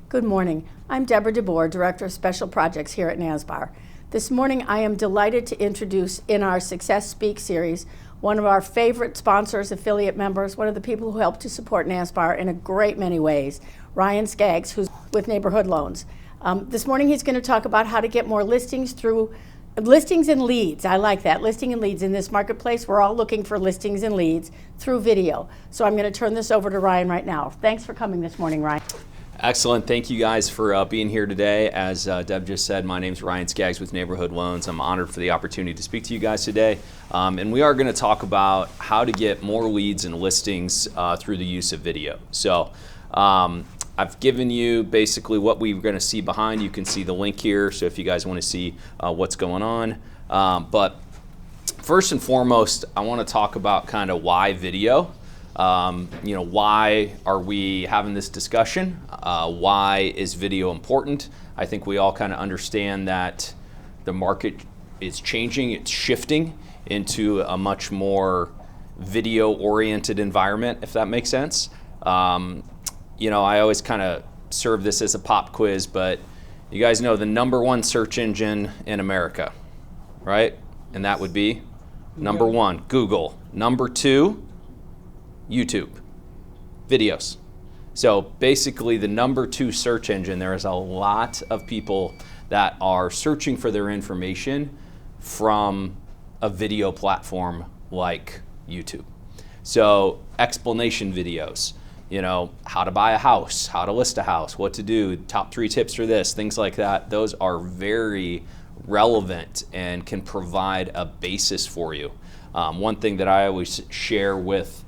Good morning. I'm Deborah DeBoer, Director of Special Projects here at NASBAR. This morning I am delighted to introduce in our Success Speak series one of our favorite sponsors, affiliate members, one of the people who help to support NASBAR in a great many ways, Ryan Skaggs, who's with Neighborhood Loans. This morning he's going to talk about how to get more listings through listings and leads. I like that, listing and leads in this marketplace. We're all looking for listings and leads through video. So I'm going to turn this over to Ryan right now. Thanks for coming this morning, Ryan. Excellent. Thank you guys for being here today. As Deb just said, my name is Ryan Skaggs with Neighborhood Loans. I'm honored for the opportunity to speak to you guys today. And we are going to talk about how to get more leads and listings through the use of video. So I've given you basically what we're going to see behind. You can see the link here, so if you guys want to see what's going on. But first and foremost, I want to talk about kind of why video. Why are we having this discussion? Why is video important? I think we all kind of understand that the market is changing, it's shifting into a much more video-oriented environment, if that makes sense. I always kind of serve this as a pop quiz, but you guys know the number one search engine in America, right? And that would be number one, Google. Number two, YouTube, videos. So basically the number two search engine, there is a lot of people that are searching for their information from a video platform like YouTube. So explanation videos, how to buy a house, how to list a house, what to do, top 3 tips for this, things like that. Those are very relevant and can provide a basis for you. One thing that I always share with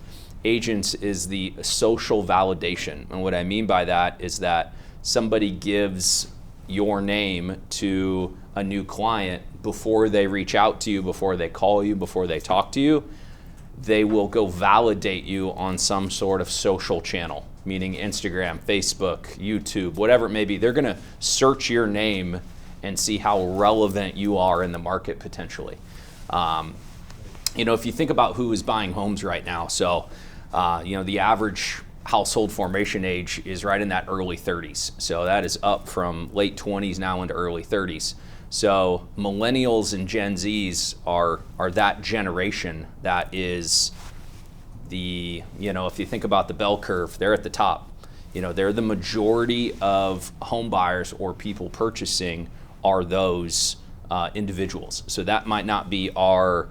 agents is the social validation. And what I mean by that is that somebody gives your name to a new client before they reach out to you, before they call you, before they talk to you. They will go validate you on some sort of social channel, meaning Instagram, Facebook, YouTube, whatever it may be. They're going to search your name and see how relevant you are in the market potentially. If you think about who is buying homes right now, so the average household formation age is right in that early 30s. So that is up from late 20s now into early 30s. So millennials and Gen Zs are that generation that is the, if you think about the bell curve, they're at the top. They're the majority of home buyers or people purchasing are those individuals. So that might not be our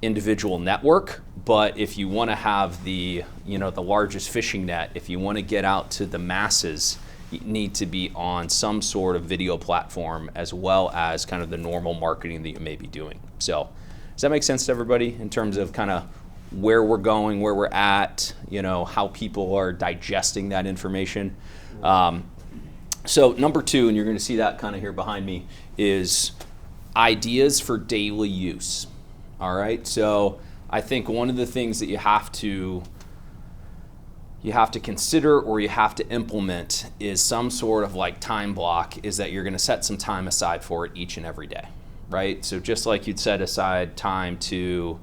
individual network, but if you want to have the largest fishing net, if you want to get out to the masses, you need to be on some sort of video platform as well as kind of the normal marketing that you may be doing. So does that make sense to everybody in terms of kind of where we're going, where we're at, how people are digesting that information? So number 2, and you're going to see that kind of here behind me, is ideas for daily use. All right, so I think one of the things that you have to consider or you have to implement is some sort of like time block, is that you're going to set some time aside for it each and every day, right? So just like you'd set aside time to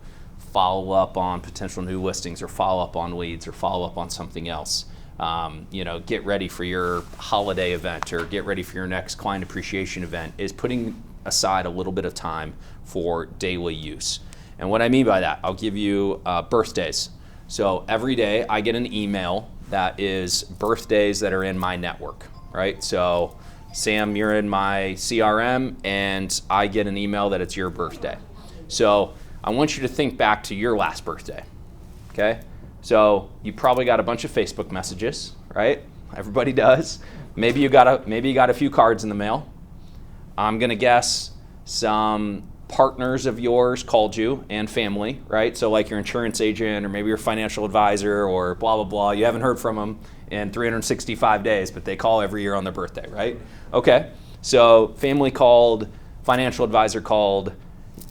follow up on potential new listings or follow up on leads or follow up on something else, get ready for your holiday event or get ready for your next client appreciation event, is putting aside a little bit of time for daily use. And what I mean by that, I'll give you birthdays. So every day I get an email that is birthdays that are in my network, right? So Sam, you're in my CRM and I get an email that it's your birthday. So I want you to think back to your last birthday, okay? So you probably got a bunch of Facebook messages, right? Everybody does. Maybe you got a few cards in the mail. I'm gonna guess some partners of yours called you and family, right? So like your insurance agent or maybe your financial advisor or blah, blah, blah. You haven't heard from them in 365 days, but they call every year on their birthday, right? Okay, so family called, financial advisor called,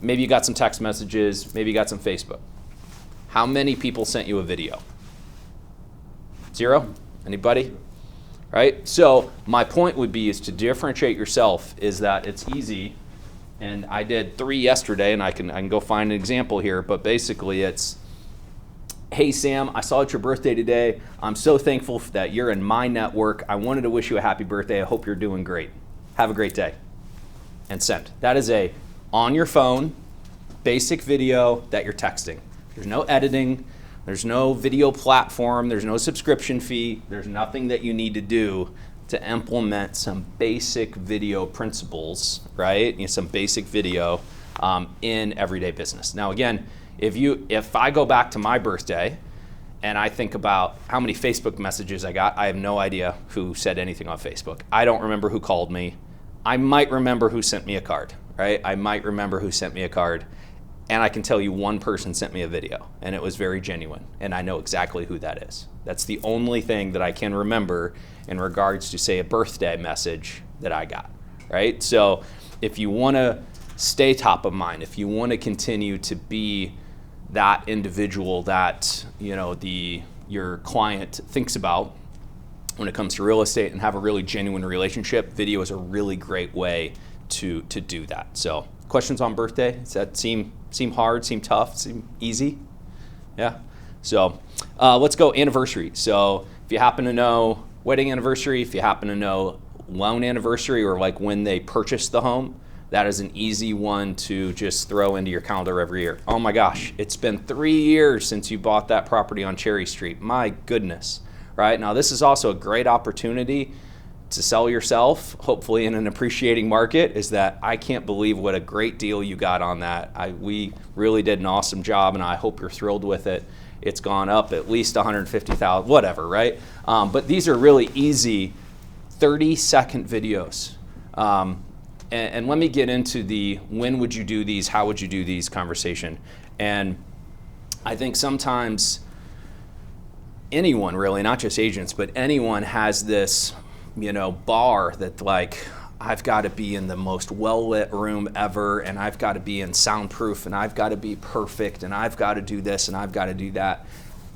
maybe you got some text messages, maybe you got some Facebook. How many people sent you a video? 0? Anybody? Right? So my point would be is to differentiate yourself is that it's easy. And I did 3 yesterday, and I can go find an example here, but basically it's hey Sam, I saw it's your birthday today. I'm so thankful that you're in my network. I wanted to wish you a happy birthday. I hope you're doing great. Have a great day. And send. That is a on your phone, basic video that you're texting. There's no editing. There's no video platform. There's no subscription fee. There's nothing that you need to do to implement some basic video principles, right? Some basic video in everyday business. Now again, if I go back to my birthday and I think about how many Facebook messages I got, I have no idea who said anything on Facebook. I don't remember who called me. I might remember who sent me a card, right? I might remember who sent me a card. And I can tell you one person sent me a video, and it was very genuine, and I know exactly who that is. That's the only thing that I can remember in regards to, say, a birthday message that I got, right? So if you want to stay top of mind, if you want to continue to be that individual that your client thinks about when it comes to real estate and have a really genuine relationship, video is a really great way to do that. So questions on birthday? Does that seem hard, seem tough, seem easy? Yeah. So let's go anniversary. So if you happen to know wedding anniversary, if you happen to know loan anniversary, or like when they purchased the home, that is an easy one to just throw into your calendar every year. Oh my gosh, it's been 3 years since you bought that property on Cherry Street. My goodness, right? Now this is also a great opportunity to sell yourself, hopefully in an appreciating market, is that I can't believe what a great deal you got on that. We really did an awesome job, and I hope you're thrilled with it. It's gone up at least $150,000, whatever, right? But these are really easy 30-second videos. And let me get into the when would you do these, how would you do these conversation. And I think sometimes anyone really, not just agents, but anyone has this bar that like, I've got to be in the most well-lit room ever, and I've got to be in soundproof, and I've got to be perfect, and I've got to do this, and I've got to do that.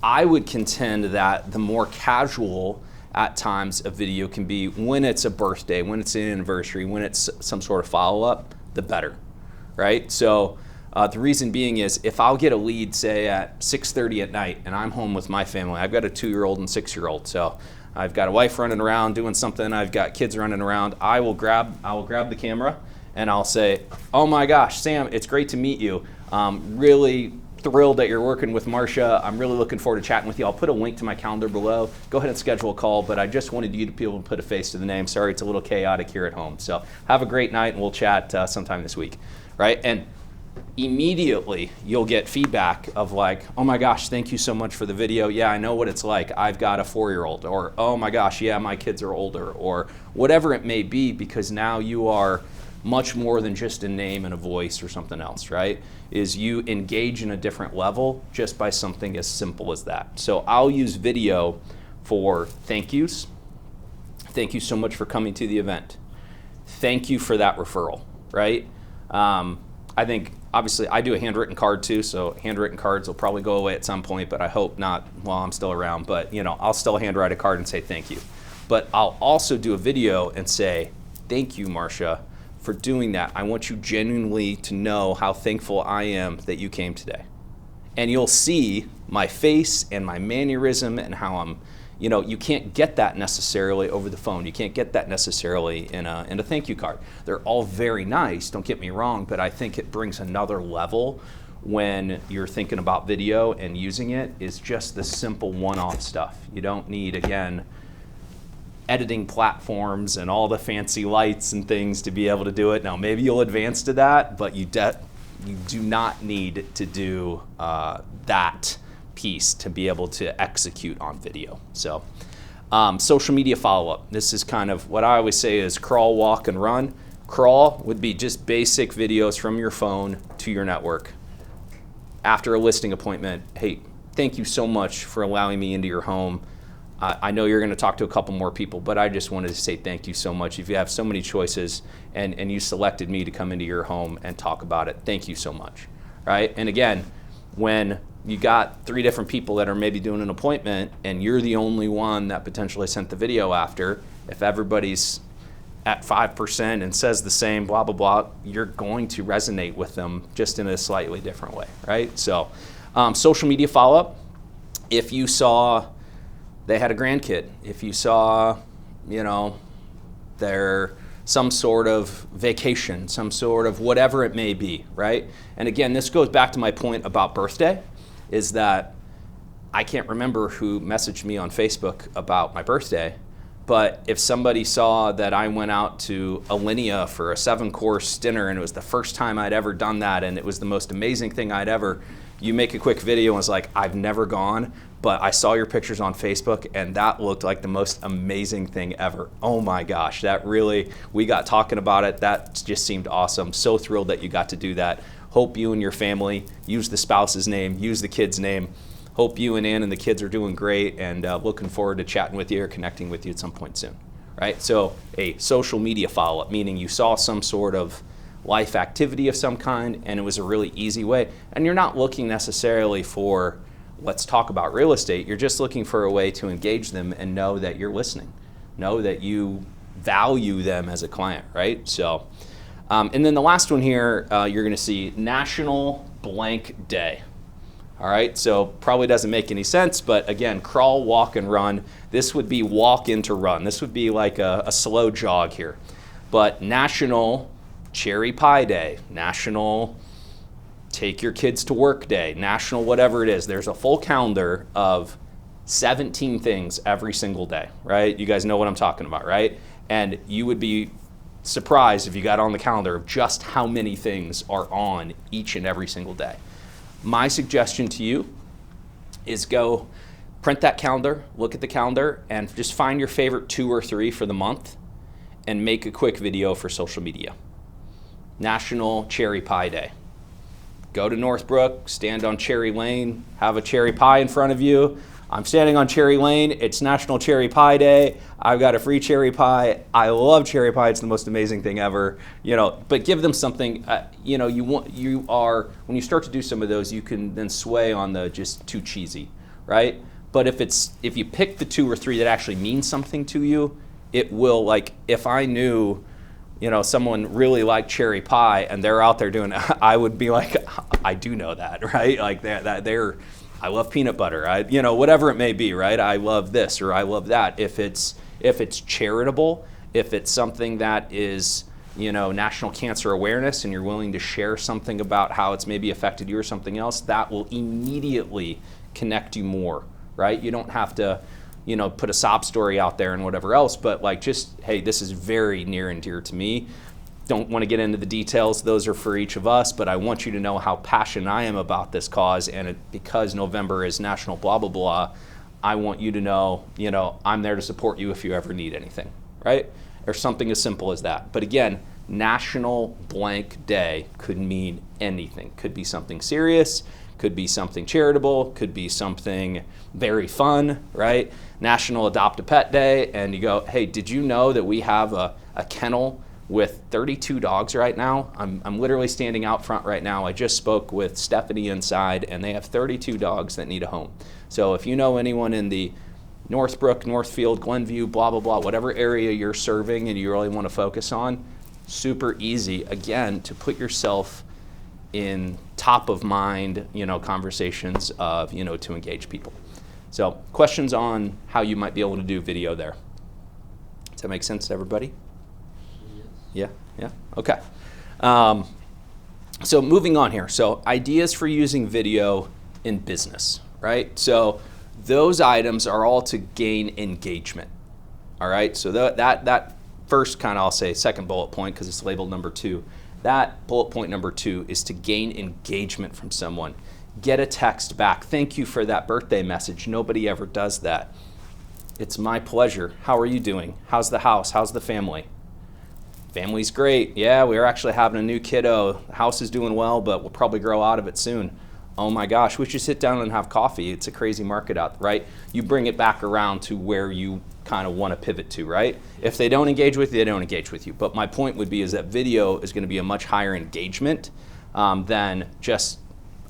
I would contend that the more casual at times a video can be when it's a birthday, when it's an anniversary, when it's some sort of follow-up, the better, right? So the reason being is if I'll get a lead, say at 6:30 at night, and I'm home with my family, I've got a 2-year-old and 6-year-old, so I've got a wife running around doing something, I've got kids running around, I will grab the camera and I'll say, oh my gosh, Sam, it's great to meet you. Really thrilled that you're working with Marcia. I'm really looking forward to chatting with you. I'll put a link to my calendar below. Go ahead and schedule a call, but I just wanted you to be able to put a face to the name. Sorry, it's a little chaotic here at home. So have a great night, and we'll chat sometime this week, right? And immediately you'll get feedback of like, oh my gosh, thank you so much for the video. Yeah, I know what it's like. I've got a 4-year-old, or oh my gosh, yeah, my kids are older, or whatever it may be, because now you are much more than just a name and a voice or something else, right? Is you engage in a different level just by something as simple as that. So I'll use video for thank yous. Thank you so much for coming to the event. Thank you for that referral, right? I think obviously I do a handwritten card too, so handwritten cards will probably go away at some point, but I hope not while I'm still around. But I'll still handwrite a card and say thank you. But I'll also do a video and say, thank you, Marcia, for doing that. I want you genuinely to know how thankful I am that you came today. And you'll see my face and my mannerism and how I'm, you can't get that necessarily over the phone. You can't get that necessarily in a thank you card. They're all very nice, don't get me wrong, but I think it brings another level when you're thinking about video and using it, is just the simple one-off stuff. You don't need, again, editing platforms and all the fancy lights and things to be able to do it. Now, maybe you'll advance to that, but you do not need to do that piece to be able to execute on video. So social media follow-up. This is kind of what I always say is crawl, walk, and run. Crawl would be just basic videos from your phone to your network. After a listing appointment, hey, thank you so much for allowing me into your home. I know you're going to talk to a couple more people, but I just wanted to say thank you so much. If you have so many choices and you selected me to come into your home and talk about it, thank you so much, right? And again, when you got 3 different people that are maybe doing an appointment and you're the only one that potentially sent the video after, if everybody's at 5% and says the same blah, blah, blah, you're going to resonate with them just in a slightly different way, right? So social media follow-up. if you saw they had a grandkid, if you saw, their some sort of vacation, some sort of whatever it may be, right? And again, this goes back to my point about birthday, is that I can't remember who messaged me on Facebook about my birthday, but if somebody saw that I went out to Alinea for a 7-course dinner and it was the first time I'd ever done that and it was the most amazing thing I'd ever, you make a quick video and it's like, I've never gone, but I saw your pictures on Facebook and that looked like the most amazing thing ever. Oh my gosh, that really, we got talking about it. That just seemed awesome. So thrilled that you got to do that. Hope you and your family, use the spouse's name, use the kid's name. Hope you and Ann and the kids are doing great, and looking forward to chatting with you or connecting with you at some point soon, right? So a social media follow-up, meaning you saw some sort of life activity of some kind and it was a really easy way. And you're not looking necessarily for, let's talk about real estate. You're just looking for a way to engage them and know that you're listening, know that you value them as a client, right? So, and then the last one here, you're gonna see National Blank Day. All right, so probably doesn't make any sense, but again, crawl, walk, and run. This would be walk into run. This would be like a slow jog here. But National Cherry Pie Day, National Take Your Kids to Work Day, National whatever it is. There's a full calendar of 17 things every single day, right? You guys know what I'm talking about, right? And you would be surprised if you got on the calendar of just how many things are on each and every single day. My suggestion to you is go print that calendar, look at the calendar, and just find your favorite 2 or 3 for the month and make a quick video for social media. National Cherry Pie Day. Go to Northbrook, stand on Cherry Lane, have a cherry pie in front of you. I'm standing on Cherry Lane, it's National Cherry Pie Day, I've got a free cherry pie. I love cherry pie, it's the most amazing thing ever. But give them something, when you start to do some of those, you can then sway on the just too cheesy, right? But if you pick the 2 or 3 that actually mean something to you, it will, like, if I knew, someone really liked cherry pie and they're out there doing it, I would be like, I do know that, right? Like I love peanut butter, whatever it may be, right? I love this or I love that. If it's charitable, if it's something that is, National Cancer Awareness and you're willing to share something about how it's maybe affected you or something else, that will immediately connect you more, right? You don't have to, put a sob story out there and whatever else, but like just, hey, this is very near and dear to me. Don't want to get into the details, those are for each of us, but I want you to know how passionate I am about this cause, and because November is National blah, blah, blah, I want you to know, I'm there to support you if you ever need anything, right? Or something as simple as that. But again, National Blank Day could mean anything. Could be something serious, could be something charitable, could be something very fun, right? National Adopt a Pet Day, and you go, hey, did you know that we have a kennel with 32 dogs right now? I'm literally standing out front right now. I just spoke with Stephanie inside, and they have 32 dogs that need a home. So if you know anyone in the Northbrook, Northfield, Glenview, blah, blah, blah, whatever area you're serving and you really want to focus on, super easy, again, to put yourself in top of mind, conversations of, to engage people. So questions on how you might be able to do video there? Does that make sense to everybody? Yeah, okay. So moving on here. So ideas for using video in business, right? So those items are all to gain engagement, all right? So that first kind of, I'll say second bullet point because it's labeled number 2. That bullet point number 2 is to gain engagement from someone. Get a text back. Thank you for that birthday message. Nobody ever does that. It's my pleasure. How are you doing? How's the house? How's the family? Family's great. Yeah, we're actually having a new kiddo. The house is doing well, but we'll probably grow out of it soon. Oh my gosh, we should sit down and have coffee. It's a crazy market out there, right? You bring it back around to where you kind of want to pivot to, right? If they don't engage with you, they don't engage with you. But my point would be is that video is going to be a much higher engagement than just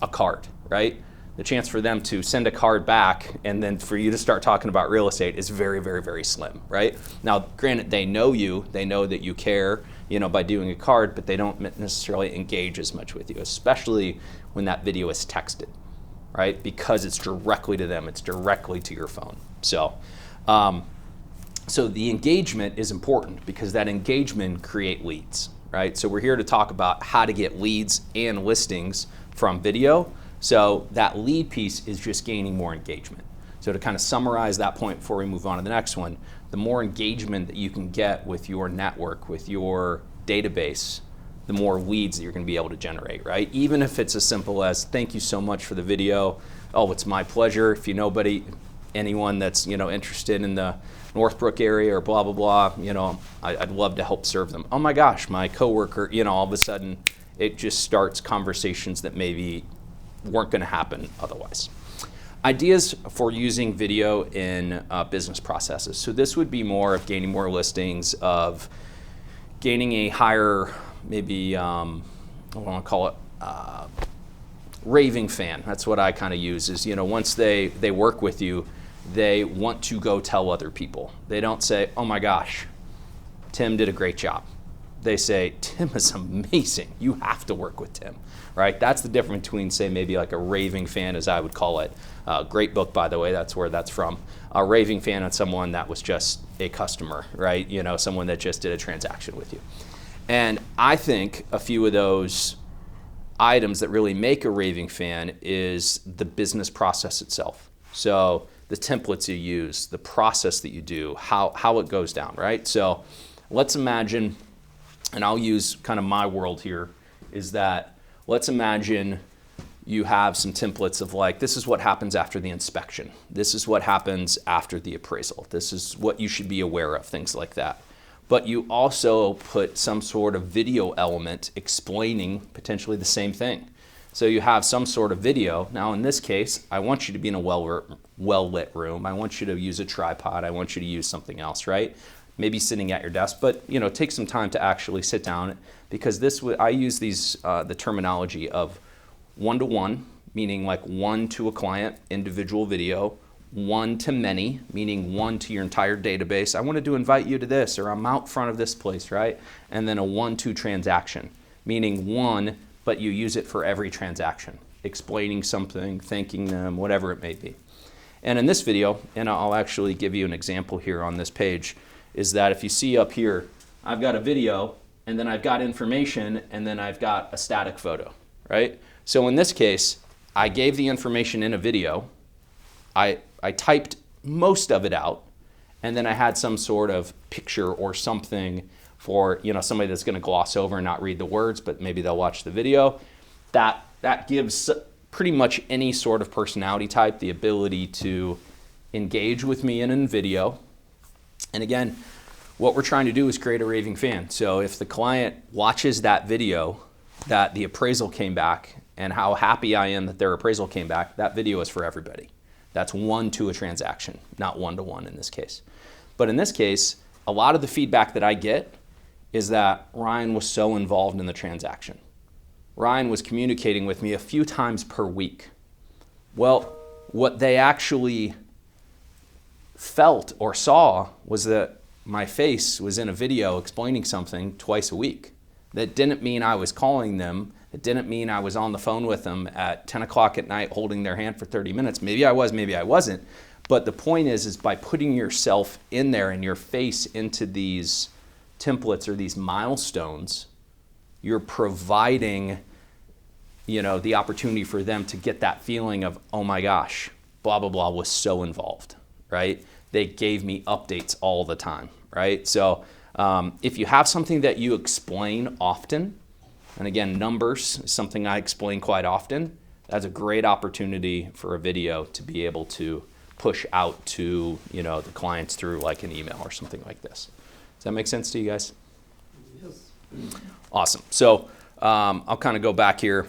a card, right? The chance for them to send a card back and then for you to start talking about real estate is very, very, very slim, right? Now, granted, they know you, they know that you care, by doing a card, but they don't necessarily engage as much with you, especially when that video is texted, right? Because it's directly to them, it's directly to your phone. So the engagement is important because that engagement create leads, right? So we're here to talk about how to get leads and listings from video. So that lead piece is just gaining more engagement. So to kind of summarize that point before we move on to the next one, the more engagement that you can get with your network, with your database, the more leads that you're going to be able to generate, right? Even if it's as simple as, thank you so much for the video. Oh, it's my pleasure. If you know anyone that's, interested in the Northbrook area or blah, blah, blah, I'd love to help serve them. Oh my gosh, my coworker, all of a sudden it just starts conversations that maybe weren't going to happen otherwise. Ideas for using video in business processes. So this would be more of gaining more listings, of gaining a higher, maybe, I want to call it raving fan. That's what I kind of use is, once they work with you, they want to go tell other people. They don't say, oh my gosh, Tim did a great job. They say, Tim is amazing. You have to work with Tim, right? That's the difference between, say, maybe like a raving fan, as I would call it. Great book, by the way, that's where that's from. A raving fan on someone that was just a customer, right? Someone that just did a transaction with you. And I think a few of those items that really make a raving fan is the business process itself. So the templates you use, the process that you do, how it goes down, right? So let's imagine, and I'll use kind of my world here, is that let's imagine you have some templates of like, this is what happens after the inspection. This is what happens after the appraisal. This is what you should be aware of, things like that. But you also put some sort of video element explaining potentially the same thing. So you have some sort of video. Now in this case, I want you to be in a well-lit room. I want you to use a tripod. I want you to use something else, right? Maybe sitting at your desk, but take some time to actually sit down, because I use the terminology of one-to-one, meaning like one to a client, individual video, one to many, meaning one to your entire database. I wanted to invite you to this, or I'm out front of this place, right? And then a one-to transaction, meaning one, but you use it for every transaction, explaining something, thanking them, whatever it may be. And in this video, and I'll actually give you an example here on this page, is that if you see up here, I've got a video, and then I've got information, and then I've got a static photo, right? So in this case, I gave the information in a video, I typed most of it out, and then I had some sort of picture or something for somebody that's going to gloss over and not read the words, but maybe they'll watch the video. That gives pretty much any sort of personality type the ability to engage with me in a video. And again, what we're trying to do is create a raving fan. So if the client watches that video, that the appraisal came back, and how happy I am that their appraisal came back, that video is for everybody. That's one to a transaction, not one-to-one in this case. But in this case, a lot of the feedback that I get is that Ryan was so involved in the transaction. Ryan was communicating with me a few times per week. Well, what they actually felt or saw was that my face was in a video explaining something twice a week. That didn't mean I was calling them. It didn't mean I was on the phone with them at 10 o'clock at night holding their hand for 30 minutes. Maybe I was, maybe I wasn't. But the point is by putting yourself in there and your face into these templates or these milestones, you're providing, the opportunity for them to get that feeling of, oh my gosh, blah, blah, blah was so involved, right? They gave me updates all the time, right? So if you have something that you explain often, and again, numbers is something I explain quite often, that's a great opportunity for a video to be able to push out to the clients through like an email or something like this. Does that make sense to you guys? Yes. Awesome. So I'll kind of go back here.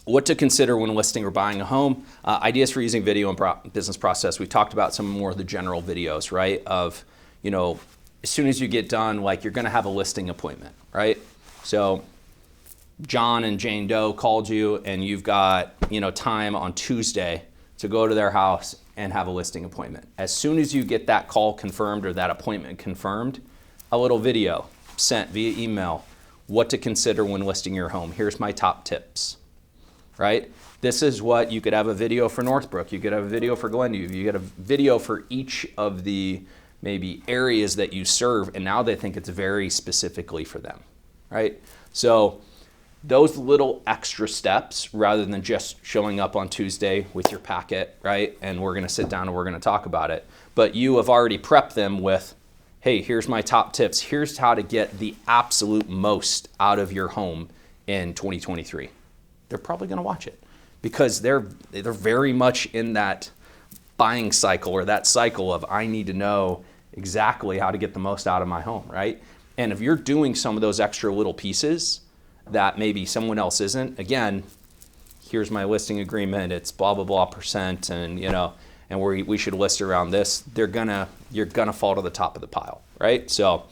What to consider when listing or buying a home. Ideas for using video in business process. We talked about some more of the general videos, right? Of, as soon as you get done, like you're going to have a listing appointment, right? So John and Jane Doe called you and you've got, time on Tuesday to go to their house and have a listing appointment. As soon as you get that call confirmed or that appointment confirmed, a little video sent via email, what to consider when listing your home. Here's my top tips. right? This is what you could have a video for Northbrook, you could have a video for Glenview, you get a video for each of the maybe areas that you serve, and now they think it's very specifically for them, right? So those little extra steps, rather than just showing up on Tuesday with your packet, right? And we're gonna sit down and we're gonna talk about it. But you have already prepped them with, hey, here's my top tips. Here's how to get the absolute most out of your home in 2023. They're probably gonna watch it because they're very much in that buying cycle, or that cycle of, I need to know exactly how to get the most out of my home, right? And if you're doing some of those extra little pieces that maybe someone else isn't, again, here's my listing agreement, it's blah, blah, blah percent, and and we should list around this, you're gonna fall to the top of the pile, right? So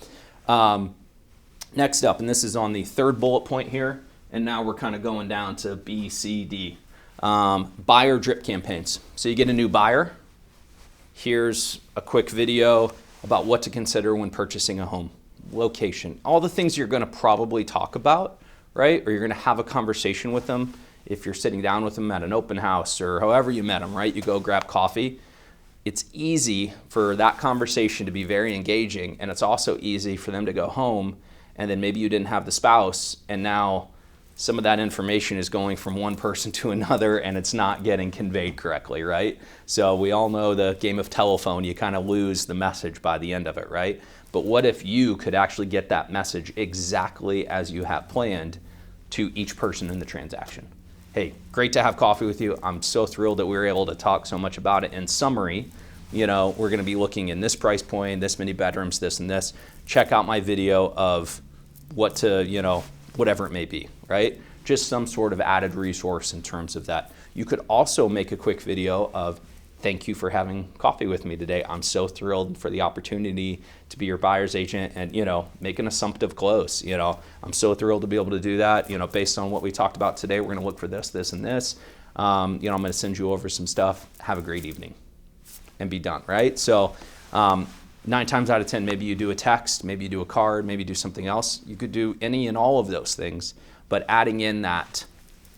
next up, and this is on the third bullet point here, and now we're kind of going down to B, C, D. Buyer drip campaigns. So you get a new buyer, here's a quick video about what to consider when purchasing a home. Location, all the things you're gonna probably talk about, right? Or you're gonna have a conversation with them if you're sitting down with them at an open house or however you met them, right? You go grab coffee. It's easy for that conversation to be very engaging, and it's also easy for them to go home, and then maybe you didn't have the spouse, and now some of that information is going from one person to another and it's not getting conveyed correctly, right? So we all know the game of telephone, you kind of lose the message by the end of it, right? But what if you could actually get that message exactly as you have planned to each person in the transaction? Hey, great to have coffee with you. I'm so thrilled that we were able to talk so much about it. In summary, we're going to be looking in this price point, this many bedrooms, this and this. Check out my video of what to, whatever it may be, right? Just some sort of added resource in terms of that. You could also make a quick video of, thank you for having coffee with me today. I'm so thrilled for the opportunity to be your buyer's agent and, make an assumptive close. I'm so thrilled to be able to do that. Based on what we talked about today, we're going to look for this, this, and this. I'm going to send you over some stuff. Have a great evening and be done, right? So 9 times out of 10, maybe you do a text, maybe you do a card, maybe you do something else. You could do any and all of those things, but adding in that,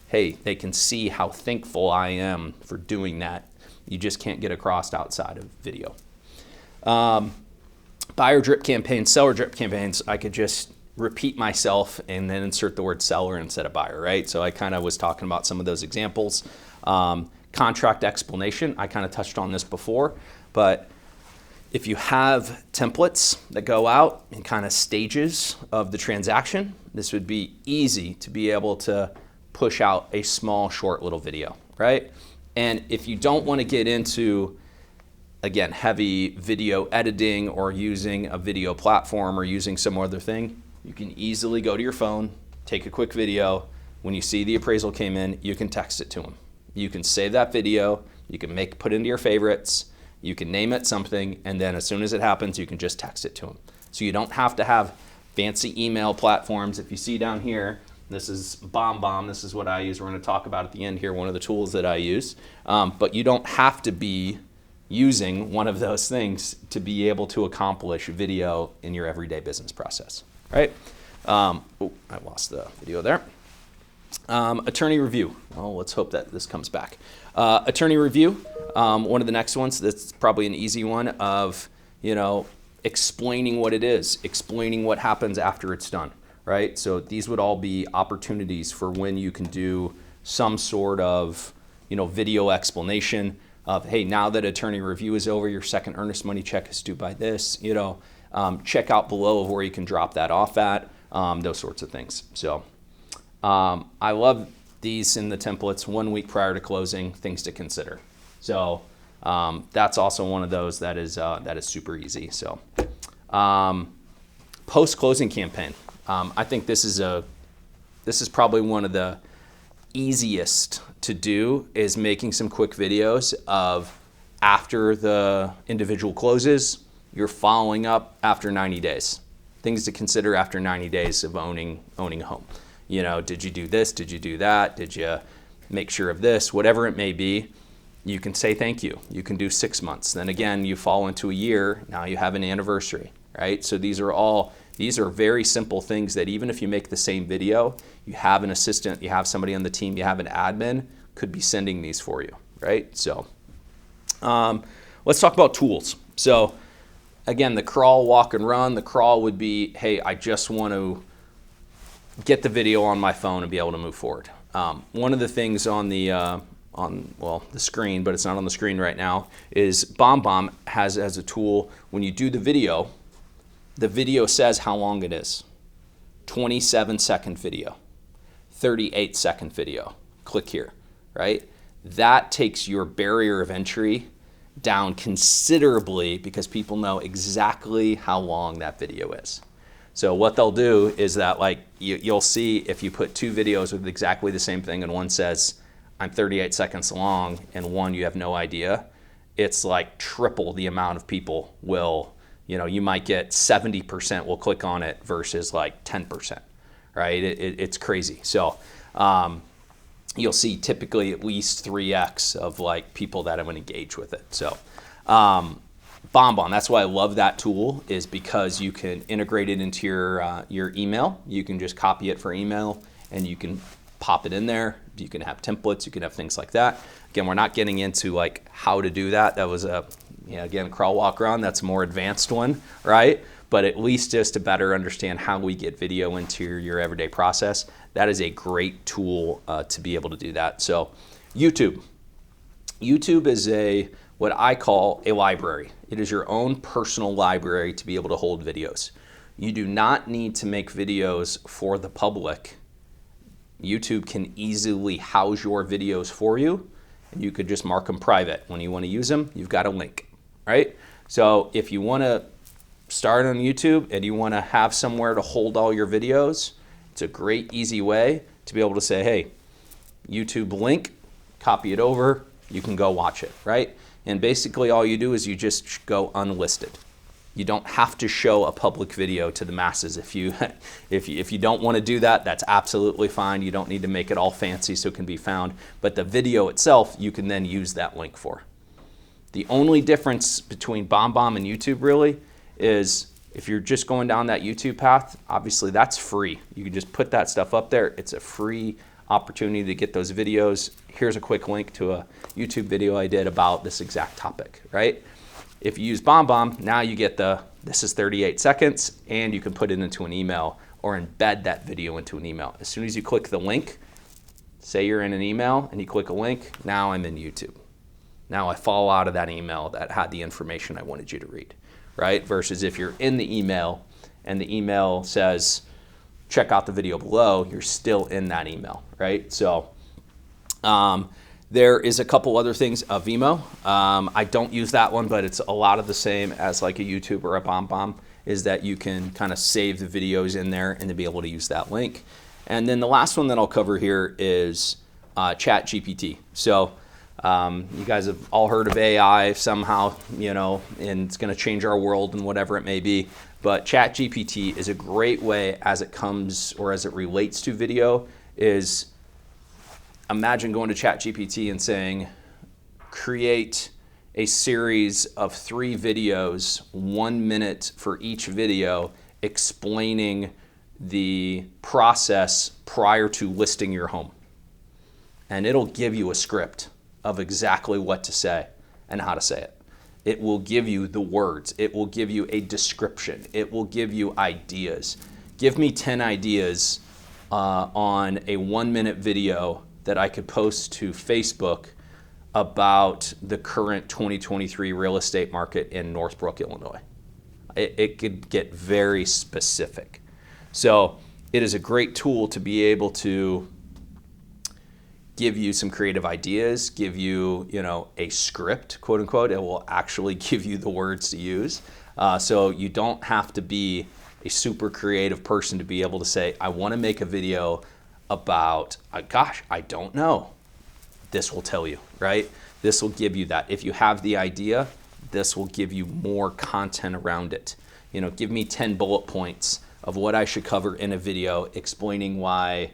hey, they can see how thankful I am for doing that. You just can't get across outside of video. Buyer drip campaigns, seller drip campaigns, I could just repeat myself and then insert the word seller instead of buyer, right? So I kind of was talking about some of those examples. Contract explanation, I kind of touched on this before, but if you have templates that go out in kind of stages of the transaction, this would be easy to be able to push out a small, short little video, right? And if you don't want to get into, again, heavy video editing or using a video platform or using some other thing, you can easily go to your phone, take a quick video. When you see the appraisal came in, you can text it to them. You can save that video, you can put into your favorites, you can name it something, and then as soon as it happens, you can just text it to them. So you don't have to have fancy email platforms. If you see down here, this is BombBomb. This is what I use. We're going to talk about at the end here, one of the tools that I use. But you don't have to be using one of those things to be able to accomplish video in your everyday business process, right? I lost the video there. Attorney review. Well, let's hope that this comes back. Attorney review, one of the next ones, that's probably an easy one of, explaining what it is, explaining what happens after it's done, right? So these would all be opportunities for when you can do some sort of, video explanation of, hey, now that attorney review is over, your second earnest money check is due by this, check out below of where you can drop that off at, those sorts of things. So I love these in the templates, 1 week prior to closing, things to consider. So that's also one of those that is super easy. So post-closing campaign. I think this is probably one of the easiest to do, is making some quick videos of after the individual closes, you're following up after 90 days. Things to consider after 90 days of owning a home. Did you do this? Did you do that? Did you make sure of this? Whatever it may be, you can say thank you. You can do 6 months. Then again, you fall into a year, now you have an anniversary, right? So these are all These are very simple things that even if you make the same video, you have an assistant, you have somebody on the team, you have an admin, could be sending these for you, right? So let's talk about tools. So again, the crawl, walk, and run. The crawl would be, hey, I just want to get the video on my phone and be able to move forward. One of the things on the screen, but it's not on the screen right now, is BombBomb has as a tool, when you do the video says how long it is. 27-second video, 38-second video. Click here, right? That takes your barrier of entry down considerably because people know exactly how long that video is. So what they'll do is that, like, you'll see if you put two videos with exactly the same thing and one says, I'm 38 seconds long, and one you have no idea, it's like triple the amount of people will, you might get 70% will click on it versus like 10%, right? It's crazy. So you'll see typically at least 3x of like people that have engaged with it. So BombBomb, that's why I love that tool, is because you can integrate it into your email. You can just copy it for email and you can pop it in there. You can have templates, you can have things like that. Again, we're not getting into like how to do that. That was again, crawl, walk, run, that's a more advanced one, right? But at least just to better understand how we get video into your everyday process, that is a great tool to be able to do that. So YouTube is what I call a library. It is your own personal library to be able to hold videos. You do not need to make videos for the public. YouTube can easily house your videos for you, and you could just mark them private. When you want to use them, you've got a link, right? So if you want to start on YouTube and you want to have somewhere to hold all your videos, it's a great, easy way to be able to say, hey, YouTube link, copy it over, you can go watch it, right? And basically all you do is you just go unlisted. You don't have to show a public video to the masses. If you don't want to do that, that's absolutely fine. You don't need to make it all fancy so it can be found. But the video itself, you can then use that link for. The only difference between BombBomb and YouTube really is if you're just going down that YouTube path, obviously that's free. You can just put that stuff up there. It's a free opportunity to get those videos. Here's a quick link to a YouTube video I did about this exact topic, right? If you use BombBomb, now you get this is 38 seconds, and you can put it into an email or embed that video into an email. As soon as you click the link, say you're in an email and you click a link, now I'm in YouTube. Now I fall out of that email that had the information I wanted you to read, right? Versus if you're in the email and the email says, check out the video below, you're still in that email, right? So there is a couple other things, Vimeo. I don't use that one, but it's a lot of the same as like a YouTube or a BombBomb, is that you can kind of save the videos in there and to be able to use that link. And then the last one that I'll cover here is ChatGPT. So you guys have all heard of AI somehow, and it's going to change our world and whatever it may be. But ChatGPT is a great way as it comes or as it relates to video. Is imagine going to ChatGPT and saying, create a series of 3 videos, 1 minute for each video, explaining the process prior to listing your home. And it'll give you a script of exactly what to say and how to say it. It will give you the words. It will give you a description. It will give you ideas. Give me 10 ideas on a 1-minute video that I could post to Facebook about the current 2023 real estate market in Northbrook, Illinois. It could get very specific. So it is a great tool to be able to give you some creative ideas, give you, a script, quote unquote. It will actually give you the words to use. So you don't have to be a super creative person to be able to say, I want to make a video about, gosh, I don't know. This will tell you, right? This will give you that. If you have the idea, this will give you more content around it. Give me 10 bullet points of what I should cover in a video explaining why,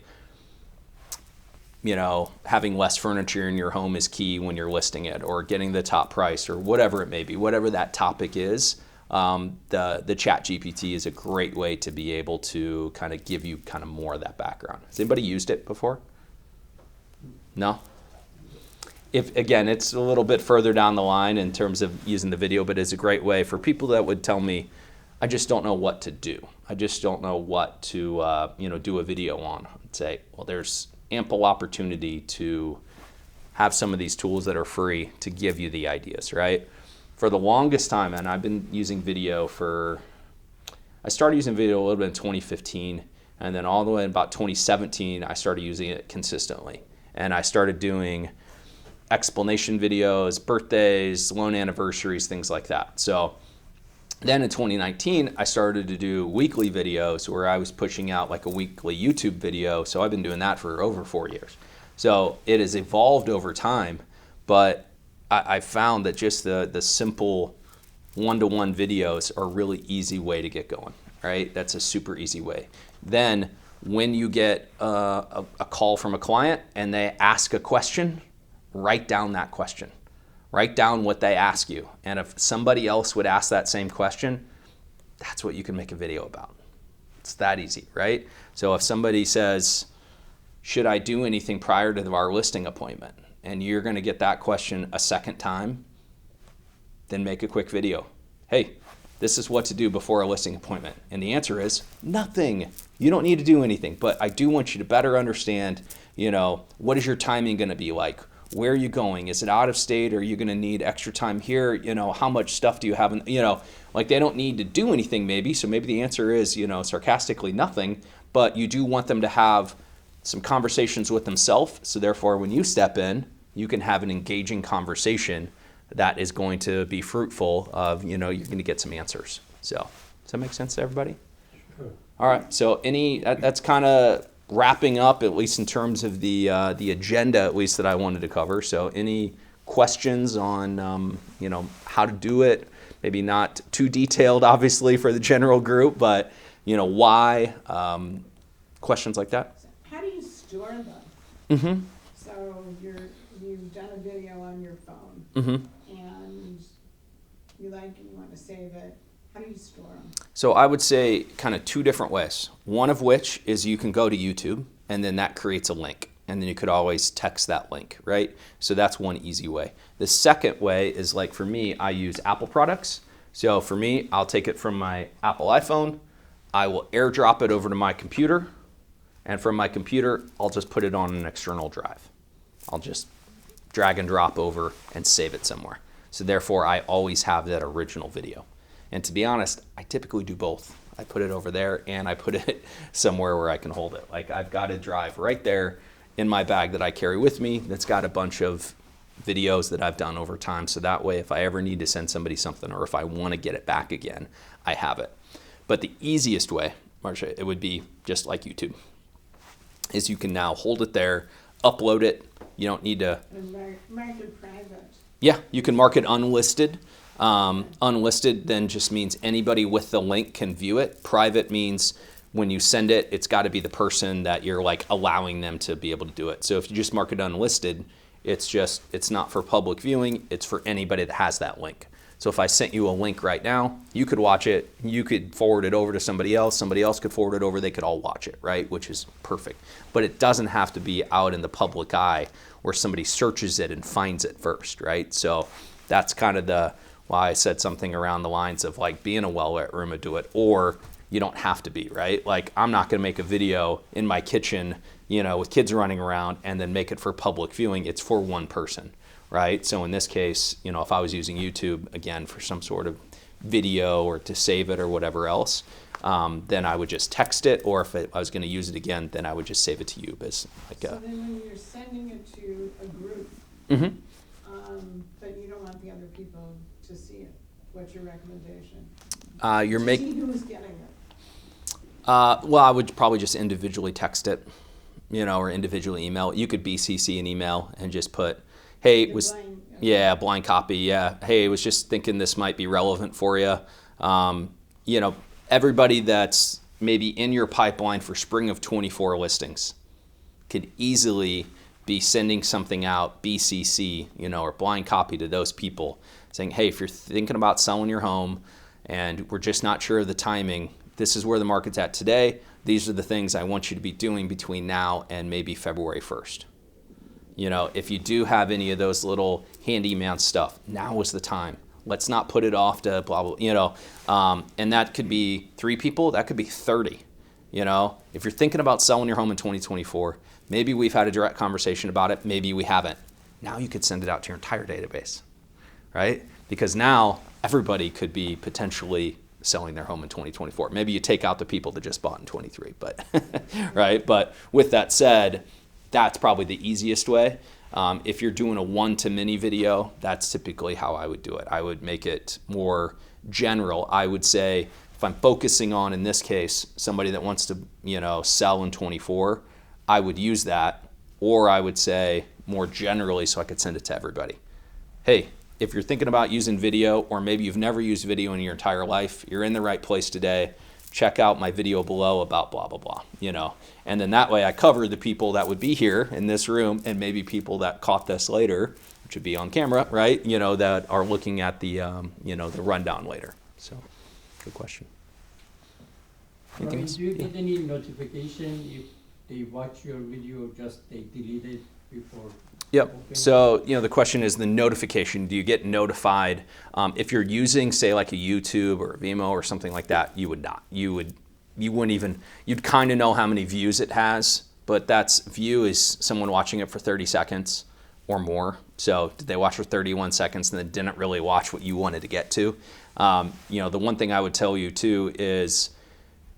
having less furniture in your home is key when you're listing it, or getting the top price, or whatever it may be, whatever that topic is. the Chat GPT is a great way to be able to kind of give you kind of more of that background. Has anybody used it before? No? If, again, it's a little bit further down the line in terms of using the video, but it's a great way for people that would tell me, I just don't know what to do. I just don't know what to do a video on. I'd say, well, there's ample opportunity to have some of these tools that are free to give you the ideas, right? For the longest time, and I've been using video I started using video a little bit in 2015, and then all the way in about 2017, I started using it consistently. And I started doing explanation videos, birthdays, loan anniversaries, things like that. So then in 2019, I started to do weekly videos where I was pushing out like a weekly YouTube video. So I've been doing that for over 4 years. So it has evolved over time, but I found that just the simple one-to-one videos are a really easy way to get going, right? That's a super easy way. Then when you get a call from a client and they ask a question, write down that question. Write down what they ask you. And if somebody else would ask that same question, that's what you can make a video about. It's that easy, right? So if somebody says, should I do anything prior to our listing appointment? And you're going to get that question a second time, then make a quick video. Hey, this is what to do before a listing appointment. And the answer is nothing. You don't need to do anything, but I do want you to better understand, what is your timing going to be like? Where are you going? Is it out of state? Are you going to need extra time here? How much stuff do you have? They don't need to do anything maybe. So maybe the answer is, sarcastically nothing, but you do want them to have some conversations with themselves. So therefore, when you step in, you can have an engaging conversation that is going to be fruitful of, you're going to get some answers. So does that make sense to everybody? Sure. All right. So that's kind of wrapping up, at least in terms of the agenda, at least that I wanted to cover. So any questions on, how to do it? Maybe not too detailed, obviously, for the general group, but, why? Questions like that? How do you store them? Mm-hmm. So you've done a video on your phone, Mm-hmm. and you want to save it. How do you store them? So I would say kind of two different ways. One of which is you can go to YouTube, and then that creates a link. And then you could always text that link, right? So that's one easy way. The second way is, like for me, I use Apple products. So for me, I'll take it from my Apple iPhone. I will AirDrop it over to my computer. And from my computer, I'll just put it on an external drive. I'll just drag and drop over and save it somewhere. So therefore, I always have that original video. And to be honest, I typically do both. I put it over there and I put it somewhere where I can hold it. Like I've got a drive right there in my bag that I carry with me that's got a bunch of videos that I've done over time. So that way, if I ever need to send somebody something or if I want to get it back again, I have it. But the easiest way, Marcia, it would be just like YouTube, is you can now hold it there, upload it. You don't need to. And mark it private. Yeah, you can mark it unlisted. Unlisted then just means anybody with the link can view it. Private means when you send it, it's got to be the person that you're like allowing them to be able to do it. So if you just mark it unlisted, it's not for public viewing. It's for anybody that has that link. So if I sent you a link right now, you could watch it. You could forward it over to somebody else. Somebody else could forward it over. They could all watch it, right? Which is perfect. But it doesn't have to be out in the public eye where somebody searches it and finds it first, right? So that's kind of why I said something around the lines of like being a well-lit room would do it, or you don't have to be, right? Like I'm not going to make a video in my kitchen, with kids running around and then make it for public viewing. It's for one person, right? So in this case, if I was using YouTube, again, for some sort of video or to save it or whatever else, then I would just text it, or if I was going to use it again, then I would just save it to you as like So then when you're sending it to a group, Mm-hmm. but you don't want the other people to see it, what's your recommendation? You're See who's getting it. Well, I would probably just individually text it, or individually email it. You could BCC an email and just put, hey, it was, blind copy, yeah. Hey, was just thinking this might be relevant for you. Everybody that's maybe in your pipeline for spring of 24 listings could easily be sending something out, BCC, or blind copy to those people saying, hey, if you're thinking about selling your home and we're just not sure of the timing. This is where the market's at today. These are the things I want you to be doing between now and maybe February 1st. You know, if you do have any of those little handyman stuff, now is the time. Let's not put it off to blah, blah, you know. And that could be 3 people, that could be 30. You know, if you're thinking about selling your home in 2024, maybe we've had a direct conversation about it, maybe we haven't. Now you could send it out to your entire database, right? Because now everybody could be potentially selling their home in 2024. Maybe you take out the people that just bought in 23, but right? But with that said, that's probably the easiest way. If you're doing a one-to-many video, that's typically how I would do it. I would make it more general. I would say, if I'm focusing on, in this case, somebody that wants to, you know, sell in 24, I would use that. Or I would say more generally so I could send it to everybody. Hey, if you're thinking about using video, or maybe you've never used video in your entire life, you're in the right place today. Check out my video below about blah, blah, blah, you know. And then that way I cover the people that would be here in this room and maybe people that caught this later, which would be on camera, right? You know, that are looking at the, you know, the rundown later. So, good question. Ryan, do you get any notification if they watch your video, just they delete it before? Yep. opening? So, you know, the question is the notification. Do you get notified? If you're using, say, like a YouTube or a Vimeo or something like that, you would not. You wouldn't even, you'd kind of know how many views it has, but that's, view is someone watching it for 30 seconds or more. So did they watch for 31 seconds and then didn't really watch what you wanted to get to? You know, the one thing I would tell you too is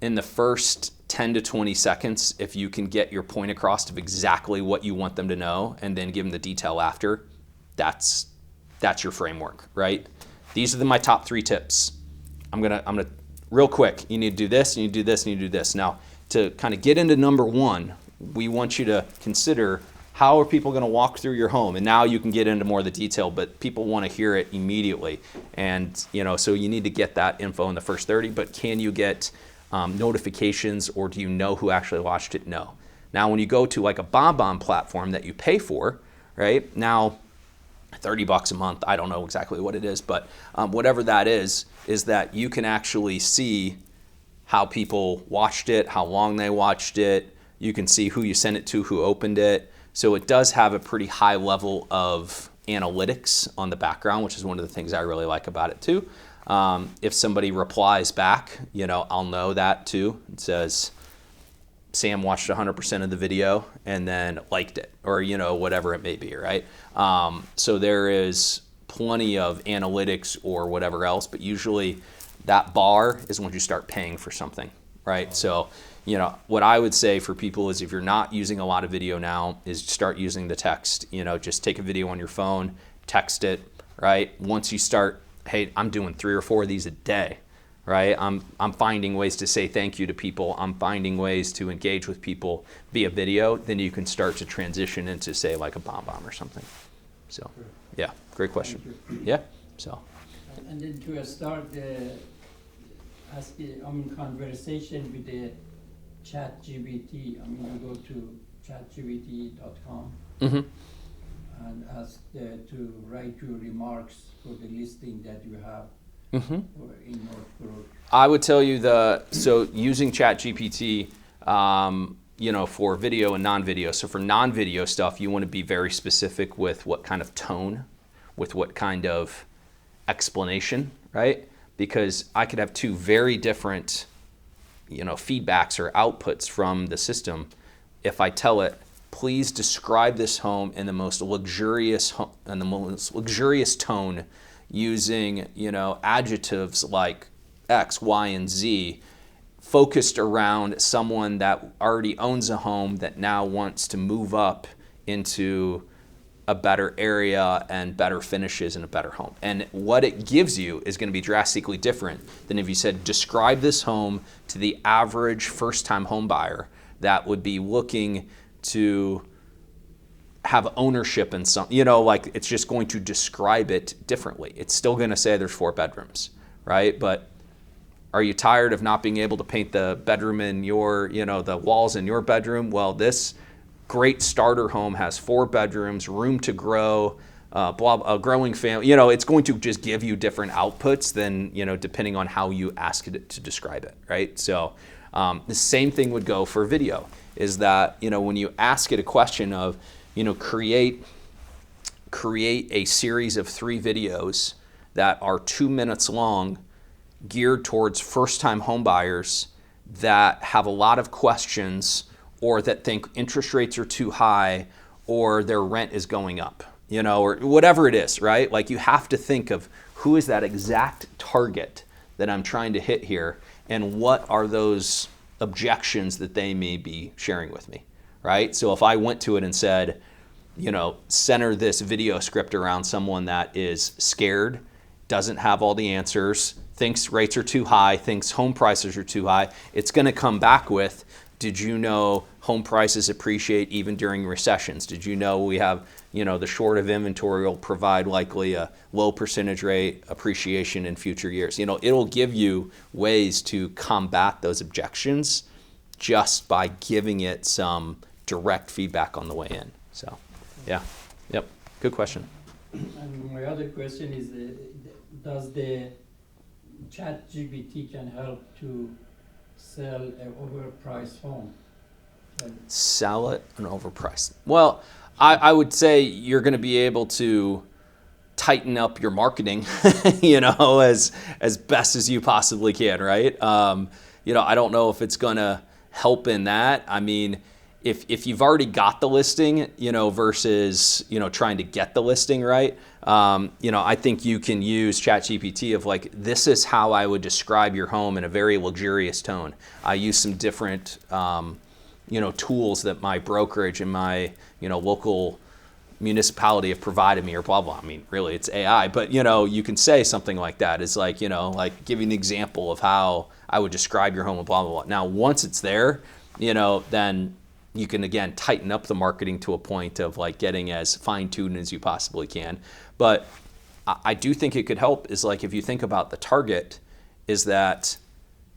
in the first 10 to 20 seconds, if you can get your point across of exactly what you want them to know and then give them the detail after, that's your framework, right? These are my top 3 tips. I'm gonna real quick, you need to do this, you need to do this, and you need to do this. Now, to kind of get into number 1, we want you to consider how are people gonna walk through your home? And now you can get into more of the detail, but people wanna hear it immediately. And, you know, so you need to get that info in the first 30, but can you get notifications, or do you know who actually watched it? No. Now, when you go to like a BombBomb platform that you pay for, right? Now, $30 a month, I don't know exactly what it is, but whatever that is that you can actually see how people watched it, how long they watched it. You can see who you sent it to, who opened it. So it does have a pretty high level of analytics on the background, which is one of the things I really like about it too. If somebody replies back, you know, I'll know that too. It says, Sam watched 100% of the video and then liked it, or, you know, whatever it may be, right? So there is plenty of analytics or whatever else, but usually that bar is when you start paying for something, right? So, you know, what I would say for people is if you're not using a lot of video now, is start using the text. You know, just take a video on your phone, text it, right? Once you start, hey, I'm doing 3 or 4 of these a day, right? I'm finding ways to say thank you to people. I'm finding ways to engage with people via video. Then you can start to transition into, say, like a BombBomb or something. So, yeah, great question. Yeah, so. And then to start conversation with the ChatGPT, you go to chatgpt.com. Mm-hmm. And ask to write your remarks for the listing that you have in Northbrook. I would tell you so using ChatGPT, you know, for video and non-video. So for non-video stuff, you want to be very specific with what kind of tone, with what kind of explanation, right? Because I could have 2 very different, you know, feedbacks or outputs from the system. If I tell it, please describe this home in the most luxurious tone using, you know, adjectives like X, Y, and Z, focused around someone that already owns a home that now wants to move up into a better area and better finishes in a better home. And what it gives you is going to be drastically different than if you said, describe this home to the average first-time home buyer that would be looking to have ownership in some, you know, like it's just going to describe it differently. It's still going to say there's 4 bedrooms, right? But are you tired of not being able to paint the bedroom in your, you know, the walls in your bedroom? Well, this great starter home has 4 bedrooms, room to grow, a growing family. You know, it's going to just give you different outputs than, you know, depending on how you ask it to describe it, right? So the same thing would go for video, is that, you know, when you ask it a question of, you know, create a series of 3 videos that are 2 minutes long, geared towards first-time homebuyers that have a lot of questions, or that think interest rates are too high, or their rent is going up, you know, or whatever it is, right? Like, you have to think of who is that exact target that I'm trying to hit here, and what are those objections that they may be sharing with me, right? So if I went to it and said, you know, center this video script around someone that is scared, doesn't have all the answers, thinks rates are too high, thinks home prices are too high, it's going to come back with, did you know home prices appreciate even during recessions? Did you know we have, you know, the short of inventory will provide likely a low percentage rate appreciation in future years? You know, it'll give you ways to combat those objections just by giving it some direct feedback on the way in. So, yeah, yep, good question. And my other question is, does the ChatGPT can help to sell an overpriced home? Sell it an overpriced. Well, I would say you're going to be able to tighten up your marketing, you know, as best as you possibly can, right? You know, I don't know if it's going to help in that. I mean, if you've already got the listing, you know, versus, you know, trying to get the listing, right? You know, I think you can use ChatGPT of like, this is how I would describe your home in a very luxurious tone. I use some different, you know, tools that my brokerage and my, you know, local municipality have provided me, or blah, blah. I mean, really, it's AI, but, you know, you can say something like that. It's like, you know, like give you an example of how I would describe your home and blah, blah, blah. Now, once it's there, you know, then you can, again, tighten up the marketing to a point of like getting as fine-tuned as you possibly can. But I do think it could help is like, if you think about the target, is that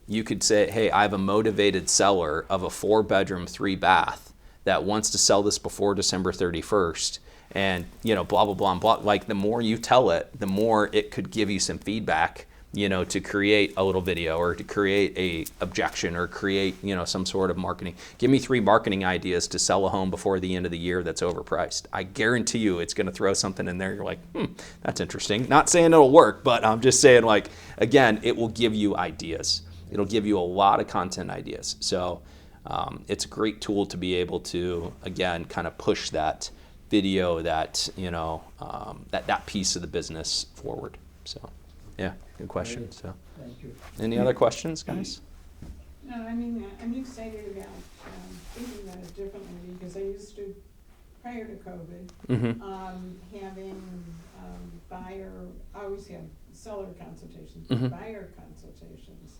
you could say, hey, I have a motivated seller of a 4-bedroom, 3-bath that wants to sell this before December 31st. And, you know, blah, blah, blah, blah. Like, the more you tell it, the more it could give you some feedback, you know, to create a little video, or to create a objection, or create, you know, some sort of marketing. Give me 3 marketing ideas to sell a home before the end of the year that's overpriced. I guarantee you it's going to throw something in there. You're like, that's interesting. Not saying it'll work, but I'm just saying, like, again, it will give you ideas. It'll give you a lot of content ideas. So it's a great tool to be able to, again, kind of push that video, that, you know, that piece of the business forward. So, yeah, good question. Great. So, Thank you. any other questions, guys? No, I mean, I'm excited about thinking about it differently, because I used to, prior to COVID, Mm-hmm. having buyer, I always have seller consultations, Mhm. buyer consultations.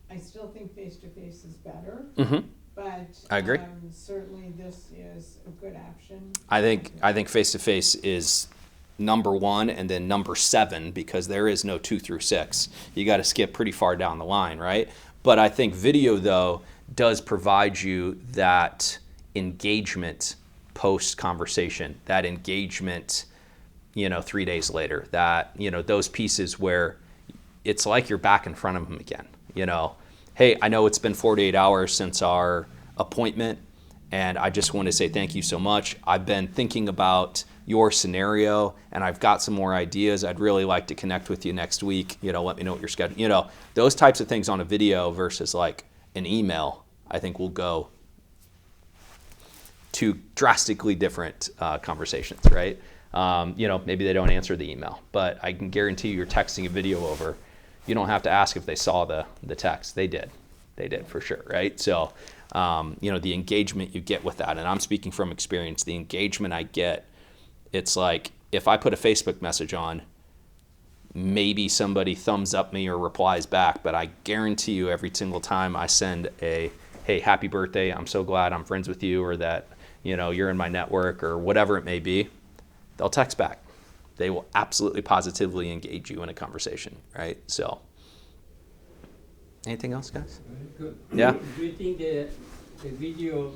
I still think face-to-face is better, Mm-hmm. but I agree. Certainly this is a good option. I think face-to-face is number 1, and then number 7, because there is no 2 through 6. You got to skip pretty far down the line, right? But I think video, though, does provide you that engagement post-conversation, that engagement, you know, 3 days later, that, you know, those pieces where it's like you're back in front of them again, you know. Hey, I know it's been 48 hours since our appointment, and I just want to say thank you so much. I've been thinking about your scenario, and I've got some more ideas. I'd really like to connect with you next week. You know, let me know what your schedule, you know, those types of things on a video versus like an email, I think will go to drastically different conversations, right? You know, maybe they don't answer the email, but I can guarantee you're texting a video over. You don't have to ask if they saw the text. They did for sure, right? So, you know, the engagement you get with that, and I'm speaking from experience, the engagement I get, it's like, if I put a Facebook message on, maybe somebody thumbs up me or replies back, but I guarantee you every single time I send a, hey, happy birthday, I'm so glad I'm friends with you, or that, you know, you're in my network, or whatever it may be, they'll text back. They will absolutely positively engage you in a conversation, right? So, anything else, guys? Very good. Yeah. Do you think the video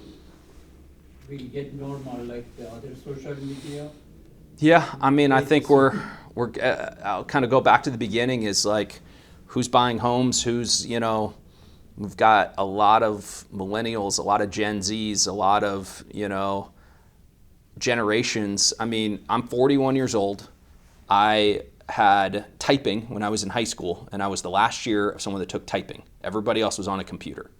will get normal like the other social media? Yeah, I mean, I think I'll kind of go back to the beginning is like, who's buying homes, we've got a lot of millennials, a lot of Gen Zs, a lot of, generations. I mean, I'm 41 years old. I had typing when I was in high school, and I was the last year of someone that took typing. Everybody else was on a computer,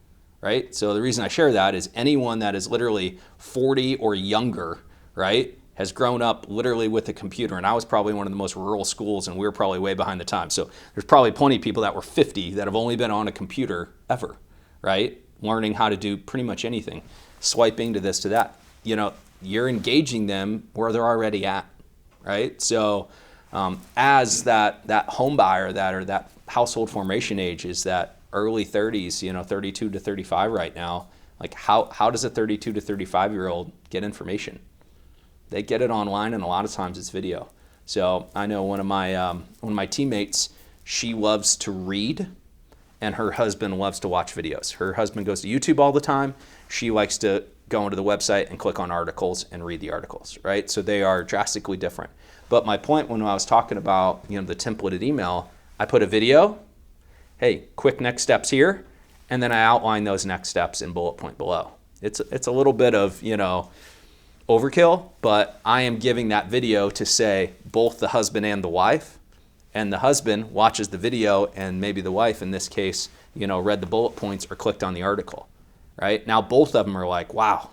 right? So the reason I share that is anyone that is literally 40 or younger, right, has grown up literally with a computer. And I was probably one of the most rural schools, and we were probably way behind the time. So there's probably plenty of people that were 50 that have only been on a computer ever, right? Learning how to do pretty much anything, swiping to this, to that. You're engaging them where they're already at, right? So as that home buyer, that household formation age is that early 30s, 32 to 35 right now. Like how does a 32 to 35-year-old get information? They get it online, and a lot of times it's video. So I know one of my teammates, she loves to read, and her husband loves to watch videos. Her husband goes to YouTube all the time. She likes to go onto the website and click on articles and read the articles, right? So they are drastically different. But my point when I was talking about the templated email, I put a video, hey, quick next steps here, and then I outline those next steps in bullet point below. It's a little bit of overkill, but I am giving that video to say both the husband and the wife, and the husband watches the video, and maybe the wife in this case, read the bullet points or clicked on the article, right? Now both of them are like, wow,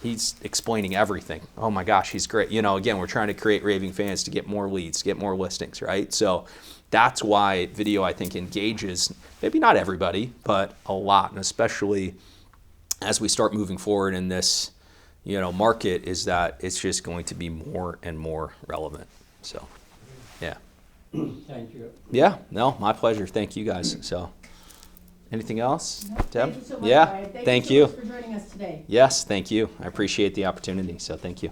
he's explaining everything. Oh my gosh, he's great. Again, we're trying to create raving fans to get more leads, get more listings, right? So that's why video, I think, engages maybe not everybody, but a lot, and especially as we start moving forward in this market, is that it's just going to be more and more relevant. So, yeah. Thank you. Yeah, no, my pleasure. Thank you guys. So, anything else, No, Deb? Thank you so much, Yeah, Ryan. thank you you. so much for joining us today. Yes, thank you. I appreciate the opportunity. So, thank you.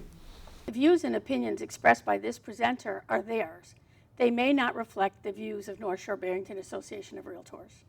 The views and opinions expressed by this presenter are theirs. They may not reflect the views of North Shore-Barrington Association of Realtors.